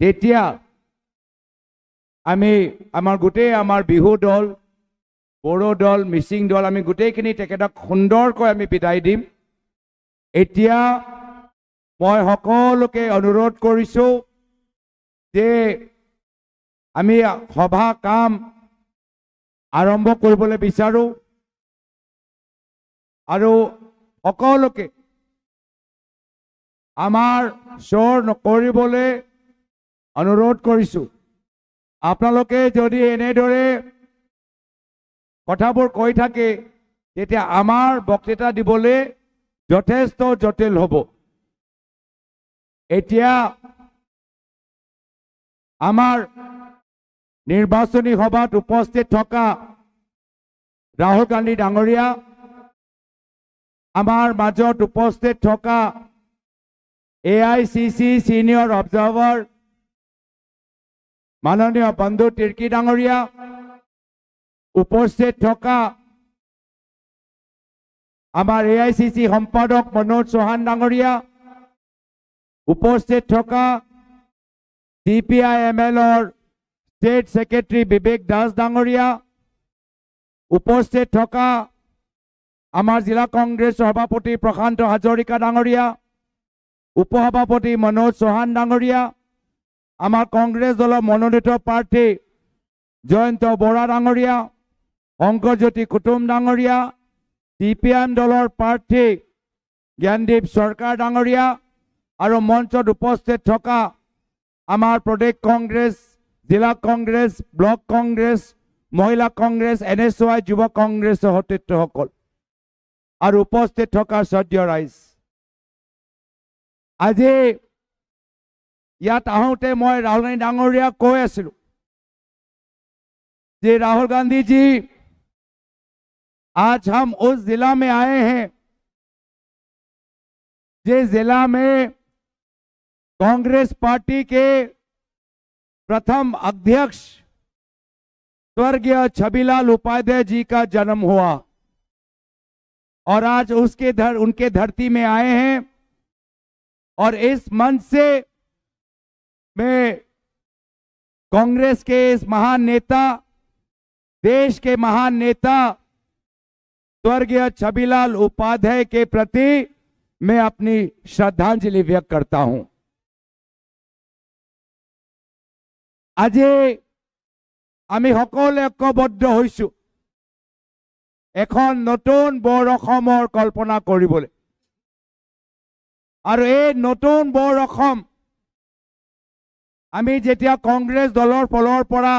তেতিয়া আমি আমাৰ গোটেই আমাৰ বিহু দল, বড়ো দল, মিচিং দল আমি গোটেইখিনি তেখেতক সুন্দৰকৈ আমি বিদায় দিম। এতিয়া মই সকলোকে অনুৰোধ কৰিছোঁ যে আমি সভা কাম আৰম্ভ কৰিবলৈ বিচাৰোঁ আৰু সকলোকে আমাৰ শ্বৰ নকৰিবলৈ অনুৰোধ কৰিছোঁ। আপোনালোকে যদি এনেদৰে কথাবোৰ কৈ থাকে তেতিয়া আমাৰ বক্তৃতা দিবলৈ যথেষ্ট জটিল হ'ব। এতিয়া আমাৰ নিৰ্বাচনী সভাত উপস্থিত থকা ৰাহুল গান্ধী ডাঙৰীয়া, আমাৰ মাজত উপস্থিত থকা AICC চিনিয়ৰ অবজাৰ্ভাৰ মাননীয় বন্ধু তিৰ্কী ডাঙৰীয়া, উপস্থিত থকা আমাৰ AICC সম্পাদক মনোজ চৌহান ডাঙৰীয়া, উপস্থিত থকা CPI-MLৰ ষ্টেট ছেক্ৰেটাৰী বিবেক দাস ডাঙৰীয়া, উপস্থিত থকা আমাৰ জিলা কংগ্ৰেছ সভাপতি প্ৰশান্ত হাজৰিকা ডাঙৰীয়া, উপসভাপতি মনোজ চৌহান ডাঙৰীয়া, আমাৰ কংগ্ৰেছ দলৰ মনোনীত প্ৰাৰ্থী জয়ন্ত বৰা ডাঙৰীয়া, শংকৰজ্যোতি কুটুম ডাঙৰীয়া, CPIM দলৰ প্ৰাৰ্থী জ্ঞানদীপ চৰকাৰ ডাঙৰীয়া আৰু মঞ্চত উপস্থিত থকা আমাৰ প্ৰদেশ কংগ্ৰেছ, জিলা কংগ্ৰেছ, ব্লক কংগ্ৰেছ, মহিলা কংগ্ৰেছ, NSY যুৱ কংগ্ৰেছৰ সতীৰ্থসকল আৰু উপস্থিত থকা শ্ৰদ্ধেয় ৰাইজ, আজি ইয়াত আহোঁতে মই राहुल गांधी डांगरिया কৈ আছিলোঁ कि राहुल गांधी जी आज हम उस जिला में आए हैं जिस जिला में कांग्रेस पार्टी के प्रथम अध्यक्ष स्वर्गीय छबीलाल उपाध्याय जी का जन्म हुआ और आज उनके धरती में आए हैं और इस मंच से मैं कांग्रेस के इस महान नेता, देश के महान नेता स्वर्गीय छबीलाल उपाध्याय के प्रति मैं अपनी श्रद्धांजलि व्यक्त करता हूं। आज आमी सकले ঐক্যবদ্ধ হৈছো এখন নতুন বৰ অসমৰ কল্পনা কৰিবলৈ আৰু এই নতুন বৰ অসম আমি যেতিয়া কংগ্ৰেছ দলৰ ফলৰ পৰা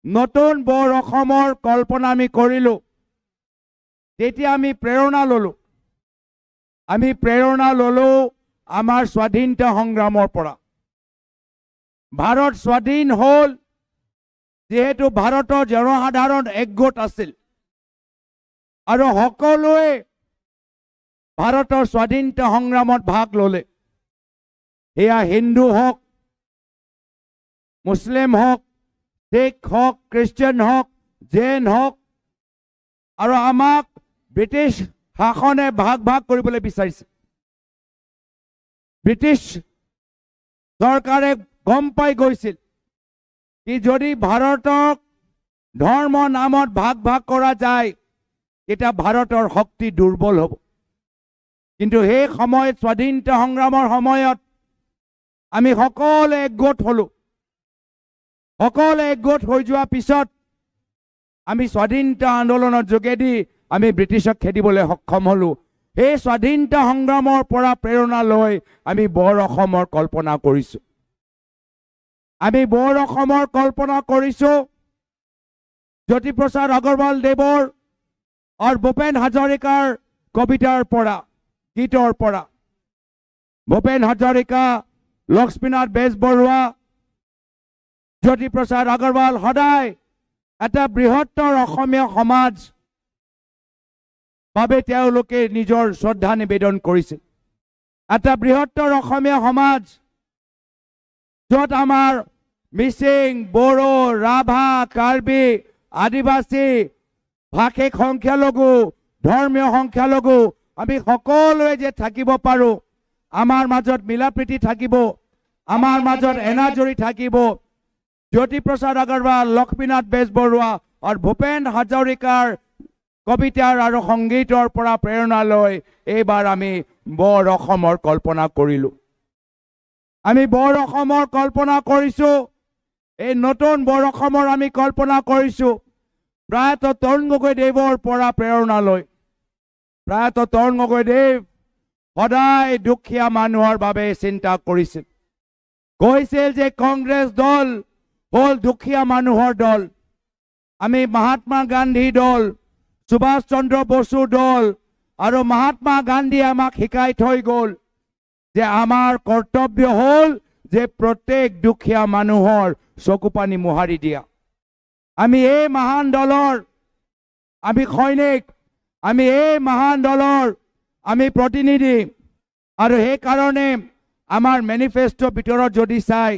নতুন বৰ অসমৰ কল্পনা আমি কৰিলো তেতিয়া আমি প্ৰেৰণা ললো আমাৰ স্বাধীনতা সংগ্ৰামৰ পৰা। ভাৰত স্বাধীন হল যেহেতু ভাৰতৰ জনসাধাৰণ একগোট আছিল আৰু সকলোৱে ভাৰতৰ স্বাধীনতা সংগ্ৰামত ভাগ ললে। এয়া হিন্দু হওক, মুছলিম হওক, শিখ হওক, খ্ৰীষ্টিয়ান হওক, জৈন হওক আৰু আমাক ব্ৰিটিছ শাসনে ভাগ ভাগ কৰিবলৈ বিচাৰিছে। ব্ৰিটিছ চৰকাৰে গম পাই গৈছিল कि যদি ভাৰতক ধৰ্ম নামত ভাগ ভাগ কৰা যায় এটা ভাৰতৰ শক্তি দুৰ্বল হ'ব। কিন্তু সেই সময়ত স্বাধীনতা সংগ্ৰামৰ সময়ত আমি সকলে একগোট হলো। সকলে একগোট হৈ যোৱাৰ পিছত আমি স্বাধীনতা আন্দোলনৰ যোগেদি আমি ব্ৰিটিছক খেদিবলৈ সক্ষম হলো। সেই স্বাধীনতা সংগ্ৰামৰ পৰা প্ৰেৰণা লৈ আমি বৰ অসমৰ কল্পনা কৰিছো। আমি বৰ অসমৰ কল্পনা কৰিছো জ্যোতিপ্ৰসাদ আগৰৱাল দেৱৰ আৰু ভূপেন হাজৰিকাৰ কবিতাৰ পৰা, গীতৰ পৰা। ভূপেন হাজৰিকা, লক্ষ্মীনাথ বেজবৰুৱা, জ্যোতিপ্ৰসাদ আগৰৱাল সদায় এটা বৃহত্তৰ অসমীয়া সমাজ বাবে তেওঁলোকে নিজৰ শ্ৰদ্ধা নিবেদন কৰিছিল। এটা বৃহত্তৰ অসমীয়া সমাজ য'ত আমাৰ মিচিং, বড়ো, ৰাভা, কাৰ্বি, আদিবাসী, ভাষিক সংখ্যালঘু, ধৰ্মীয় সংখ্যালঘু আমি সকলোৱে যে থাকিব পাৰো, আমাৰ মাজত মিলাপ্ৰীতি থাকিব, আমাৰ মাজত এনাজৰী থাকিব জ্যোতিপ্ৰসাদ আগৰৱাল, লক্ষ্মীনাথ বেজবৰুৱা আৰু ভূপেন হাজৰিকাৰ কবিতাৰ আৰু সংগীতৰ পৰা প্ৰেৰণা লৈ এইবাৰ আমি বৰ অসমৰ কল্পনা কৰিলোঁ। আমি বৰ অসমৰ কল্পনা কৰিছোঁ। এই নতুন বৰ অসমৰ আমি কল্পনা কৰিছোঁ প্ৰায়তঃ তৰুণ গগৈদেৱৰ পৰা প্ৰেৰণা লৈ। প্ৰায়তঃ তৰুণ গগৈদেৱ সদায় দুখীয়া মানুহৰ বাবে চিন্তা কৰিছিল। কৈছিল যে কংগ্ৰেছ দল হ'ল দুখীয়া মানুহৰ দল। আমি মহাত্মা গান্ধী দল, সুভাষ চন্দ্ৰ বসু দল আৰু মহাত্মা গান্ধীয়ে আমাক শিকাই থৈ গ'ল যে আমাৰ কৰ্তব্য হ'ল যে প্ৰত্যেক দুখীয়া মানুহৰ চকু পানী মোহাৰি দিয়া। আমি এই মহান দলৰ আমি সৈনিক, আমি এই মহান দলৰ আমি প্ৰতিনিধি আৰু সেইকাৰণে আমাৰ মেনিফেষ্টোৰ ভিতৰত যদি চাই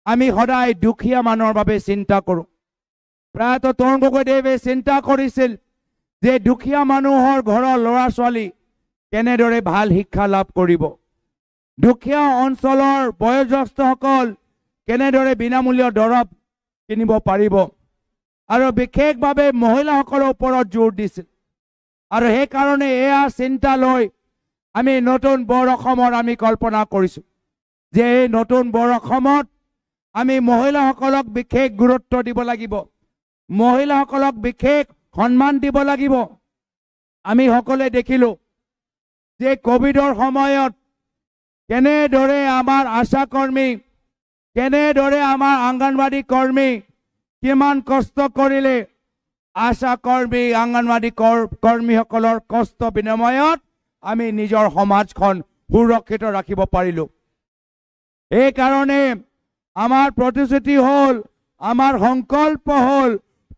আমি সদায় দুখীয়া মানুহৰ বাবে চিন্তা কৰোঁ। প্ৰায়তঃ তৰুণ গগৈদেৱে চিন্তা কৰিছিল যে দুখীয়া মানুহৰ ঘৰৰ ল'ৰা ছোৱালী কেনেদৰে ভাল শিক্ষা লাভ কৰিব, দুখীয়া অঞ্চলৰ বয়োজ্যেষ্ঠসকল কেনেদৰে বিনামূলীয় দৰৱ কিনিব পাৰিব আৰু বিশেষভাৱে মহিলাসকলৰ ওপৰত জোৰ দিছিল। আৰু সেইকাৰণে এয়া চিন্তা লৈ আমি নতুন বৰ অসমৰ আমি কল্পনা কৰিছোঁ যে এই নতুন বৰ অসমত আমি মহিলাসকলক বিশেষ গুৰুত্ব দিব লাগিব, মহিলাসকলক বিশেষ সন্মান দিব লাগিব। আমি সকলোৱে দেখিলোঁ যে কোভিডৰ সময়ত কেনেদৰে আমাৰ আশা কৰ্মী, কেনেদৰে আমাৰ অংগনবাড়ী কৰ্মী কিমান কষ্ট কৰিলে। আশা কৰ্মী, অংগনবাড়ী কৰ্মীসকলৰ কষ্ট বিনিময়ত আমি নিজৰ সমাজখন সুৰক্ষিত ৰাখিব পাৰিলোঁ। এইকাৰণে আমাৰ প্ৰতিশ্ৰুতি হ'ল, আমাৰ সংকল্প হ'ল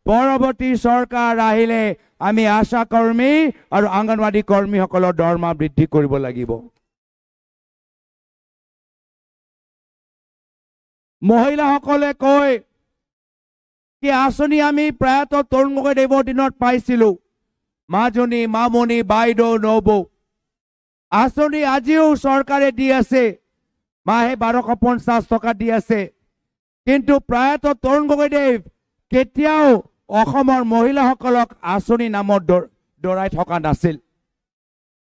পৰৱৰ্তী চৰকাৰ আহিলে আমি আশা কৰ্মী আৰু অংগনবাড়ী কৰ্মীসকলৰ দৰমহা বৃদ্ধি কৰিব লাগিব। মহিলাসকলে কয় কি আঁচনি আমি প্ৰায়তঃ তৰুণ গগৈদেৱৰ দিনত পাইছিলোঁ, মাজনী, মামনি, বাইদেউ, নবৌ আঁচনি আজিও চৰকাৰে দি আছে, মাহে 1250 টকা দি আছে। কিন্তু প্ৰায়তঃ তৰুণ গগৈদেৱ কেতিয়াও অসমৰ মহিলাসকলক আঁচনি নামত দৌৰাই থকা নাছিল।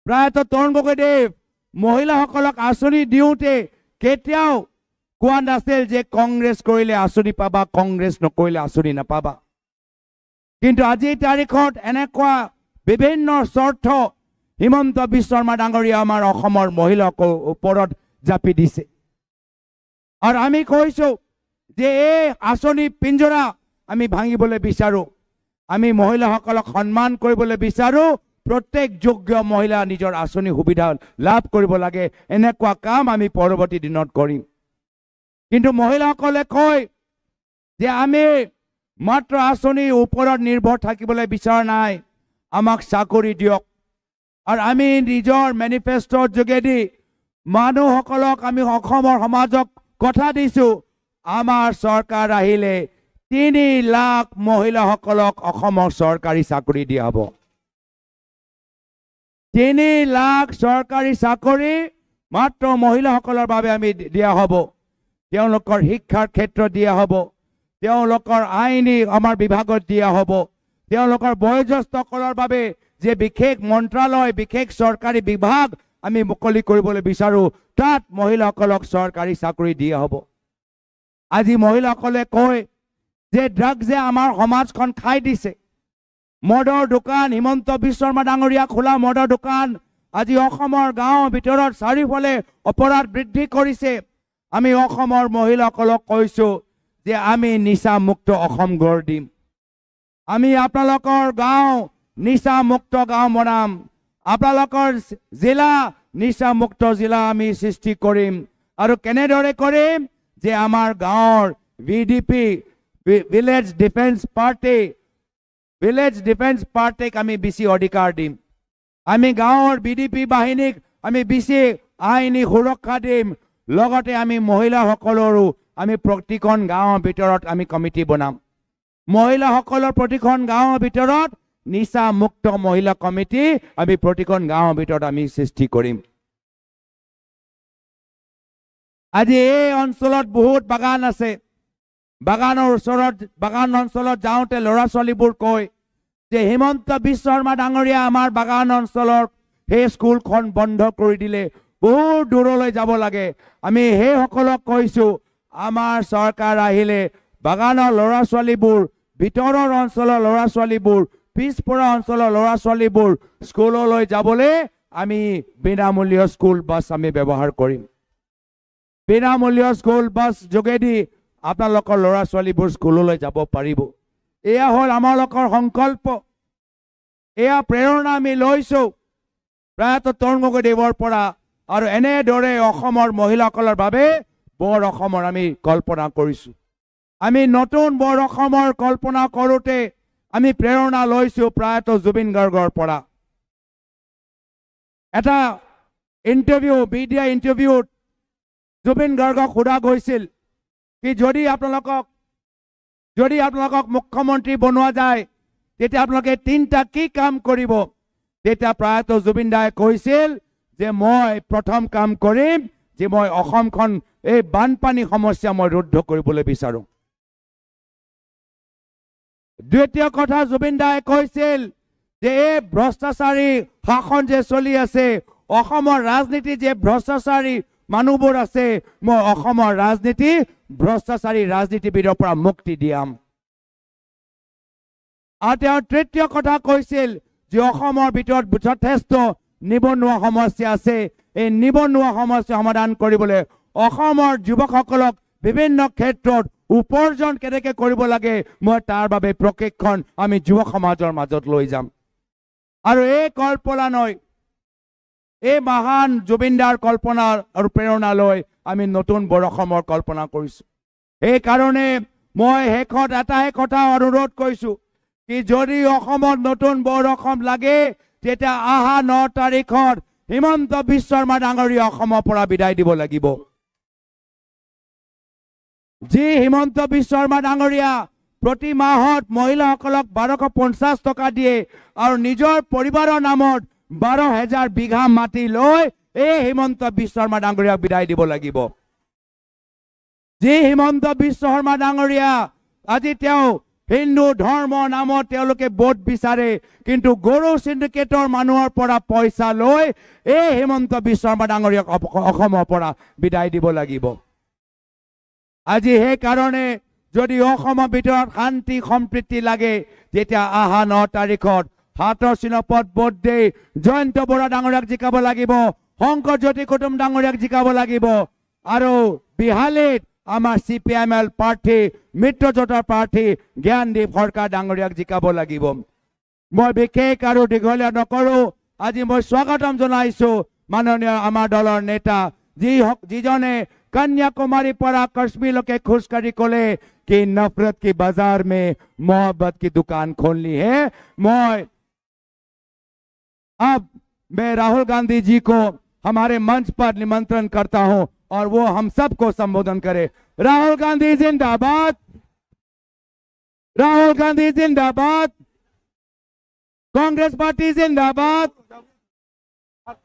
প্ৰায়তঃ তৰুণ গগৈদেৱ মহিলাসকলক আঁচনি দিওঁতে কেতিয়াও কোৱা নাছিল যে কংগ্ৰেছ কৰিলে আঁচনি পাবা, কংগ্ৰেছ নকৰিলে আঁচনি নাপাবা। কিন্তু আজিৰ তাৰিখত এনেকুৱা বিভিন্ন স্বাৰ্থ হিমন্ত বিশ্ব শৰ্মা ডাঙৰীয়া আমাৰ অসমৰ মহিলাসকলৰ ওপৰত জাপি দিছে। আৰু আমি কৈছোঁ যে এই আঁচনি পিঞ্জৰা আমি ভাঙিবলৈ বিচাৰোঁ। আমি মহিলাসকলক সন্মান কৰিবলৈ বিচাৰোঁ। প্ৰত্যেক যোগ্য মহিলা নিজৰ আঁচনি সুবিধা লাভ কৰিব লাগে। এনেকুৱা কাম আমি পৰৱৰ্তী দিনত কৰিম। কিন্তু মহিলাসকলে কয় যে আমি মাত্ৰ আঁচনিৰ ওপৰত নিৰ্ভৰ থাকিবলৈ বিচৰা নাই, আমাক চাকৰি দিয়ক। আৰু আমি নিজৰ মেনিফেষ্টোৰ যোগেদি মানুহসকলক আমি অসমৰ সমাজক কথা দিছোঁ, আমাৰ চৰকাৰ আহিলে 3 লাখ মহিলাসকলক অসমৰ চৰকাৰী চাকৰি দিয়া হ'ব। 3 লাখ চৰকাৰী চাকৰি মাত্ৰ মহিলাসকলৰ বাবে আমি দিয়া হ'ব। তেওঁলোকৰ শিক্ষাৰ ক্ষেত্ৰত দিয়া হ'ব, তেওঁলোকৰ আইনী আমাৰ বিভাগত দিয়া হ'ব, তেওঁলোকৰ বয়োজ্যেষ্ঠসকলৰ বাবে যে বিশেষ মন্ত্ৰালয়, বিশেষ চৰকাৰী বিভাগ আমি মুকলি কৰিবলৈ বিচাৰোঁ, তাত মহিলাসকলক চৰকাৰী চাকৰি দিয়া হ'ব। আজি মহিলাসকলে কয় যে ড্ৰাগছে আমাৰ সমাজখন খাই দিছে। মদৰ দোকান, হিমন্ত বিশ্ব শৰ্মা ডাঙৰীয়া খোলা মদৰ দোকান আজি অসমৰ গাঁৱৰ ভিতৰত চাৰিওফালে অপৰাধ বৃদ্ধি কৰিছে। আমি অসমৰ মহিলাসকলক কৈছোঁ যে আমি নিচামুক্ত অসম গঢ় দিম। আমি আপোনালোকৰ গাঁও নিচামুক্ত গাঁও বনাম, আপোনালোকৰ জিলা নিচামুক্ত জিলা আমি সৃষ্টি কৰিম। আৰু কেনেদৰে কৰিম যে আমাৰ গাঁৱৰ VDP, ভিলেজ ডিফেন্স পাৰ্টিক আমি বেছি অধিকাৰ দিম। আমি গাঁৱৰ BDP বাহিনীক আমি বেছি আইনী সুৰক্ষা দিম। লগতে আমি মহিলাসকলৰো আমি প্ৰতিখন গাঁৱৰ ভিতৰত আমি কমিটি বনাম। মহিলাসকলৰ প্ৰতিখন গাঁৱৰ ভিতৰত নিচামুক্ত মহিলা কমিটি আমি প্ৰতিখন গাঁৱৰ ভিতৰত আমি সৃষ্টি কৰিম। আজি এই অঞ্চলত বহুত বাগান আছে বাগানৰ ওচৰত বাগান অঞ্চলত যাওঁতে ল'ৰা ছোৱালীবোৰ কয় যে হিমন্ত বিশ্ব শৰ্মা ডাঙৰীয়া আমাৰ বাগান অঞ্চলৰ সেই স্কুলখন বন্ধ কৰি দিলে বহুত দূৰলৈ যাব লাগে আমি সেইসকলক কৈছো আমাৰ চৰকাৰ আহিলে বাগানৰ ল'ৰা ছোৱালীবোৰ ভিতৰৰ অঞ্চলৰ ল'ৰা ছোৱালীবোৰ পিছপৰা অঞ্চলৰ ল'ৰা ছোৱালীবোৰ স্কুললৈ যাবলৈ আমি বিনামূলীয় স্কুল বাছ আমি ব্যৱহাৰ কৰিম বিনামূলীয় স্কুল বাছ যোগেদি আপোনালোকৰ ল'ৰা ছোৱালীবোৰ স্কুললৈ যাব পাৰিব এয়া হ'ল আমালোকৰ সংকল্প এয়া প্ৰেৰণা আমি লৈছো প্ৰায়ত তৰুণ গগৈদেৱৰ পৰা আৰু এনেদৰে অসমৰ মহিলাসকলৰ বাবে বৰ অসমৰ আমি কল্পনা কৰিছো আমি নতুন বৰ অসমৰ কল্পনা কৰোঁতে আমি প্ৰেৰণা লৈছো প্ৰায়ত জুবিন গাৰ্গৰ পৰা এটা ইণ্টাৰভিউ মিডিয়া ইণ্টাৰভিউত জুবিন গাৰ্গক সোধা গৈছিল কি যদি আপোনালোকক মুখ্যমন্ত্ৰী বনোৱা যায় তেতিয়া আপোনালোকে তিনিটা কি কাম কৰিব তেতিয়া প্ৰায়ত জুবিন দাই কৈছিল যে মই প্ৰথম কাম কৰিম যে মই অসমখন এই বানপানী সমস্যা মই ৰোধ কৰিবলৈ বিচাৰো দ্বিতীয় কথা জুবিন দাই কৈছিল যে এই ভ্ৰষ্টাচাৰী শাসন যে চলি আছে অসমৰ ৰাজনীতি যে ভ্ৰষ্টাচাৰী মানুহবোৰ আছে মই অসমৰ ৰাজনীতি ভ্ৰষ্টাচাৰী ৰাজনীতিবিদৰ পৰা মুক্তি দিয়াম আৰু তেওঁ তৃতীয় কথা কৈছিল যে অসমৰ ভিতৰত যথেষ্ট নিবনুৱা সমস্যা আছে এই নিবনুৱা সমস্যা সমাধান কৰিবলৈ অসমৰ যুৱকসকলক বিভিন্ন ক্ষেত্ৰত উপাৰ্জন কেনেকৈ কৰিব লাগে মই তাৰ বাবে প্ৰশিক্ষণ আমি যুৱ সমাজৰ মাজত লৈ যাম আৰু এই কল্পনা নয় এই মহান জুবিনদাৰ কল্পনা আৰু প্ৰেৰণা লৈ আমি নতুন বৰ অসমৰ কল্পনা কৰিছো এই কাৰণে মই শেষত এটাই কথা অনুৰোধ কৰিছো কি যদি অসমত নতুন বৰ অসম লাগে তেতিয়া আহা 9 তাৰিখত হিমন্ত বিশ্ব শৰ্মা ডাঙৰীয়া অসমৰ পৰা বিদায় দিব লাগিব যি হিমন্ত বিশ্ব শৰ্মা ডাঙৰীয়া প্ৰতি মাহত মহিলাসকলক 1250 টকা দিয়ে আৰু নিজৰ পৰিবাৰৰ নামত 12,000 বিঘা মাটি লৈ এই হিমন্ত বিশ্ব শৰ্মা ডাঙৰীয়াক বিদায় দিব লাগিব যি হিমন্ত বিশ্ব শৰ্মা ডাঙৰীয়া আজি তেওঁ হিন্দু ধৰ্ম নামত তেওঁলোকে ভোট বিচাৰে কিন্তু গৰু সিন্ডিকেটৰ মানুহৰ পৰা পইচা লৈ এই হিমন্ত বিশ্ব শৰ্মা ডাঙৰীয়াক অসমৰ পৰা বিদায় দিব লাগিব আজি সেই কাৰণে যদি অসমৰ ভিতৰত শান্তি সম্প্ৰীতি লাগে তেতিয়া আহা 9 তাৰিখত হাতৰ চিনপত ভোট দি জয়ন্ত বৰা ডাঙৰীয়াক জিকাব লাগিব শংকৰ জ্যোতি কুটুম ডাঙৰীয়াক জিকাব লাগিব আৰু বিহালীত আমাৰ CPIML প্ৰাৰ্থী মিত্ৰজোঁটৰ প্ৰাৰ্থী জ্ঞানদীপ সৰকাৰ ডাঙৰীয়াক জিকাব লাগিব মই বিশেষ আৰু দীঘলীয়া নকৰো আজি মই স্বাগতম জনাইছো মাননীয় আমাৰ দলৰ নেতা যিজনে कन्याकुमारी पर कश्मीर के खुशखरी कोले कि नफरत की बाजार में मोहब्बत की दुकान खोल ली है अब मैं राहुल गांधी जी को हमारे मंच पर निमंत्रण करता हूं और वो हम सबको संबोधन करे राहुल गांधी जिंदाबाद कांग्रेस पार्टी जिंदाबाद